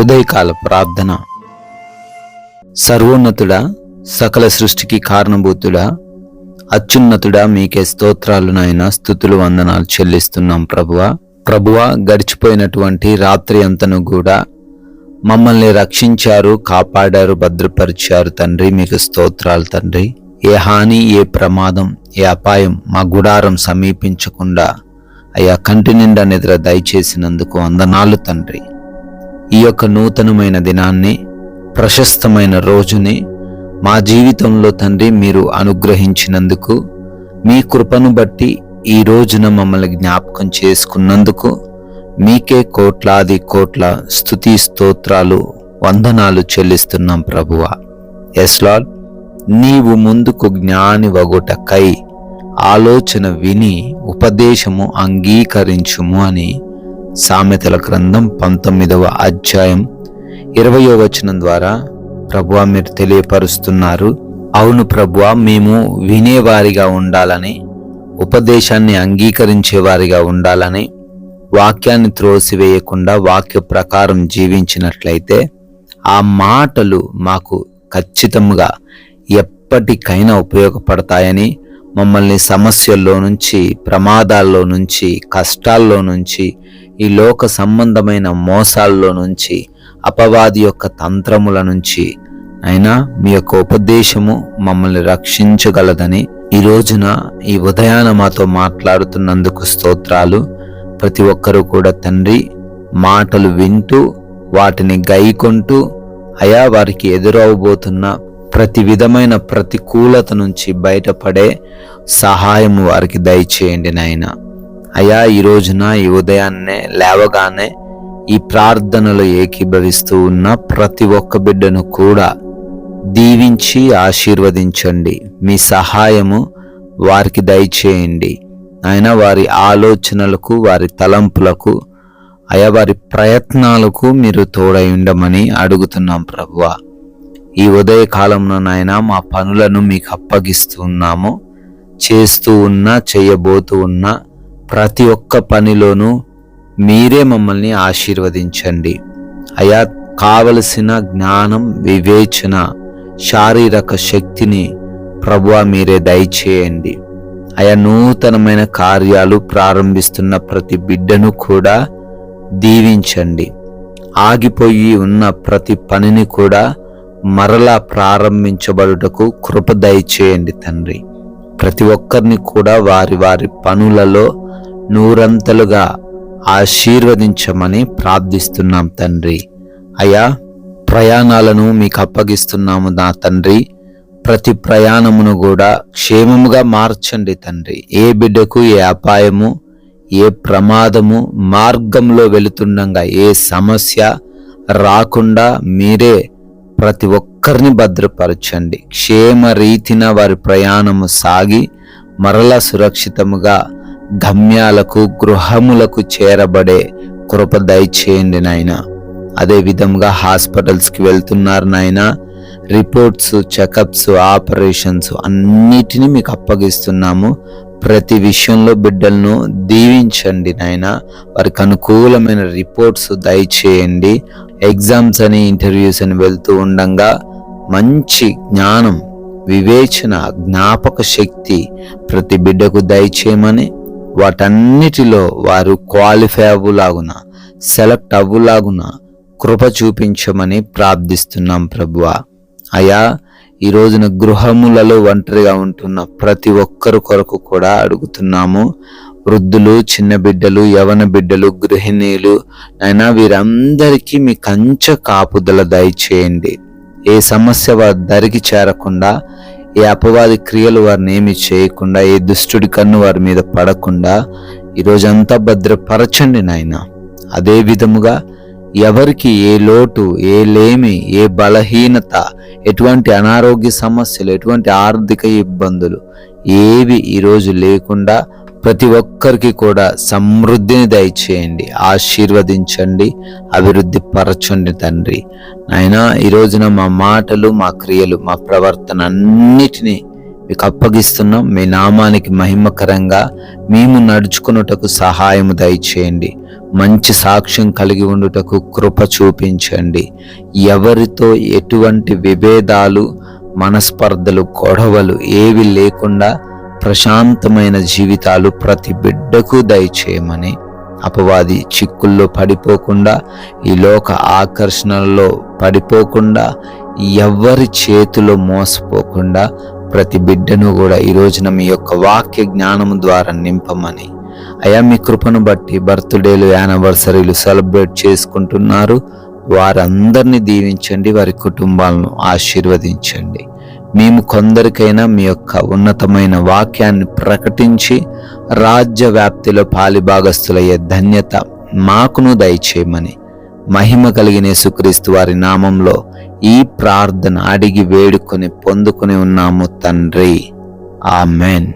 ఉదయకాల ప్రార్థన. సర్వోన్నతుడా, సకల సృష్టికి కారణభూతుడా, అత్యున్నతుడా, మీకే స్తోత్రాలు నాయనా, స్తుతులు వందనాలు చెల్లిస్తున్నాం ప్రభువా. గడిచిపోయినటువంటి రాత్రి అంతను కూడా మమ్మల్ని రక్షించారు, కాపాడారు, భద్రపరిచారు తండ్రి. మీకు స్తోత్రాలు తండ్రి. ఏ హాని, ఏ ప్రమాదం, ఏ అపాయం మా గుడారం సమీపించకుండా అయ్యా కంటి నిండా నిద్ర దయచేసినందుకు వందనాలు తండ్రి. ఈ యొక్క నూతనమైన దినాన్ని, ప్రశస్తమైన రోజుని మా జీవితంలో తండ్రి మీరు అనుగ్రహించినందుకు, మీ కృపను బట్టి ఈ రోజున మమ్మల్ని జ్ఞాపకం చేసుకున్నందుకు మీకే కోట్లాది కోట్ల స్తుతి స్తోత్రాలు వందనాలు చెల్లిస్తున్నాం ప్రభువా. ఎస్ లార్డ్, నీవు ముందుకు జ్ఞాని వగుటకై ఆలోచన విని ఉపదేశము అంగీకరించుము అని సామెతల గ్రంథం 19వ అధ్యాయం 20వ వచనం ద్వారా ప్రభువా మీరు తెలియపరుస్తున్నారు. అవును ప్రభువా, మేము వినేవారిగా ఉండాలని, ఉపదేశాన్ని అంగీకరించేవారిగా ఉండాలని, వాక్యాన్ని త్రోసివేయకుండా వాక్య ప్రకారం జీవించినట్లయితే ఆ మాటలు మాకు ఖచ్చితంగా ఎప్పటికైనా ఉపయోగపడతాయని, మమ్మల్ని సమస్యల్లో నుంచి, ప్రమాదాల్లో నుంచి, కష్టాల్లో నుంచి, ఈ లోక సంబంధమైన మోసాల్లో నుంచి, అపవాది యొక్క తంత్రముల నుంచి అయినా మీ యొక్క ఉపదేశము మమ్మల్ని రక్షించగలదని ఈ రోజున ఈ ఉదయాన మాతో మాట్లాడుతున్నందుకు స్తోత్రాలు. ప్రతి ఒక్కరూ కూడా తండ్రి మాటలు వింటూ వాటిని గైకొంటూ అయా వారికి ఎదురవబోతున్న ప్రతి విధమైన ప్రతికూలత నుంచి బయటపడే సహాయము వారికి దయచేయండి నాయన. అయా ఈ రోజున ఈ ఉదయాన్నే లేవగానే ఈ ప్రార్థనలో ఏకీభవిస్తూ ఉన్న ప్రతి ఒక్క బిడ్డను కూడా దీవించి ఆశీర్వదించండి. మీ సహాయము వారికి దయచేయండి ఆయన. వారి ఆలోచనలకు, వారి తలంపులకు, అయా వారి ప్రయత్నాలకు మీరు తోడై ఉండమని అడుగుతున్నాం ప్రభువా. ఈ ఉదయకాలంలో నాయన మా పనులను మీకు అప్పగిస్తూ ఉన్నాము. చేస్తూ ఉన్నా, చేయబోతూ ఉన్నా ప్రతి ఒక్క పనిలోనూ మీరే మమ్మల్ని ఆశీర్వదించండి అయా. కావలసిన జ్ఞానం, వివేచన, శారీరక శక్తిని ప్రభువా మీరే దయచేయండి అయా. నూతనమైన కార్యాలు ప్రారంభిస్తున్న ప్రతి బిడ్డను కూడా దీవించండి. ఆగిపోయి ఉన్న ప్రతి పనిని కూడా మరలా ప్రారంభించబడుటకు కృప దయచేయండి తండ్రి. ప్రతి ఒక్కరిని కూడా వారి వారి పనులలో నూరంతలుగా ఆశీర్వదించమని ప్రార్థిస్తున్నాం తండ్రి. అయా, ప్రయాణాలను మీకు అప్పగిస్తున్నాము నా తండ్రి. ప్రతి ప్రయాణమును కూడా క్షేమముగా మార్చండి తండ్రి. ఏ బిడ్డకు ఏ అపాయము, ఏ ప్రమాదము, మార్గంలో వెళుతుండగా ఏ సమస్య రాకుండా మీరే ప్రతి ఒక్కరిని భద్రపరచండి. క్షేమ రీతిన వారి ప్రయాణము సాగి మరలా సురక్షితముగా గమ్యాలకు, గృహములకు చేరబడే కృప దయచేయండి నాయన. అదే విధంగా హాస్పిటల్స్కి వెళ్తున్నారు నాయన. రిపోర్ట్స్, చెకప్స్, ఆపరేషన్స్ అన్నిటినీ మీకు అప్పగిస్తున్నాము. ప్రతి విషయంలో బిడ్డలను దీవించండి నాయన. వారికి అనుకూలమైన రిపోర్ట్స్ దయచేయండి. ఎగ్జామ్స్ అని, ఇంటర్వ్యూస్ అని వెళ్తూ ఉండగా మంచి జ్ఞానం, వివేచన, జ్ఞాపక శక్తి ప్రతి బిడ్డకు దయచేయమని, వాటన్నిటిలో వారు క్వాలిఫై అవ్వులాగున, సెలెక్ట్ అవ్వులాగున కృప చూపించమని ప్రార్థిస్తున్నాం ప్రభువా. అయా, ఈ రోజున గృహములలో ఒంటరిగా ఉంటున్న ప్రతి ఒక్కరి కొరకు కూడా అడుగుతున్నాము. వృద్ధులు, చిన్న బిడ్డలు, యవన బిడ్డలు, గృహిణీలు అయినా వీరందరికీ మీ కంచె కాపుదల దయచేయండి. ఏ సమస్య వారి దరికి చేరకుండా, ఏ అపవాది క్రియలు వారిని ఏమి చేయకుండా, ఏ దుష్టుడి కన్ను వారి మీద పడకుండా ఈరోజంతా భద్రపరచండి నాయన. అదే విధముగా ఎవరికి ఏ లోటు, ఏ లేమి, ఏ బలహీనత, ఎటువంటి అనారోగ్య సమస్యలు, ఎటువంటి ఆర్థిక ఇబ్బందులు ఏవి ఈరోజు లేకుండా ప్రతి ఒక్కరికి కూడా సమృద్ధిని దయచేయండి, ఆశీర్వదించండి, అభివృద్ధి పరచండి తండ్రి. నాయనా, ఈ రోజున మా మాటలు, మా క్రియలు, మా ప్రవర్తన అన్నిటినీ మీకు అప్పగిస్తున్నాం. మీ నామానికి మహిమకరంగా మేము నడుచుకున్నటకు సహాయము దయచేయండి. మంచి సాక్ష్యం కలిగి ఉండుటకు కృప చూపించండి. ఎవరితో ఎటువంటి విభేదాలు, మనస్పర్ధలు, గొడవలు ఏవి లేకుండా ప్రశాంతమైన జీవితాలు ప్రతి బిడ్డకు దయచేయమని, అపవాది చిక్కుల్లో పడిపోకుండా, ఈ లోక ఆకర్షణల్లో పడిపోకుండా, ఎవరి చేతిలో మోసపోకుండా ప్రతి బిడ్డను కూడా ఈ రోజున మీ యొక్క వాక్య జ్ఞానము ద్వారా నింపమని, అయా మీ కృపను బట్టి బర్త్డేలు, యానివర్సరీలు సెలబ్రేట్ చేసుకుంటున్నారు, వారందరినీ దీవించండి, వారి కుటుంబాలను ఆశీర్వదించండి. మేము కొందరికైనా మీ యొక్క ఉన్నతమైన వాక్యాన్ని ప్రకటించి రాజ్య వ్యాప్తిలో పాలిభాగస్తులయ్యే ధన్యత మాకును దయచేయమని, మహిమ కలిగిన యేసుక్రీస్తు వారి నామంలో ఈ ప్రార్థన అడిగి వేడుకొని పొందుకొని ఉన్నాము తండ్రి. ఆమెన్.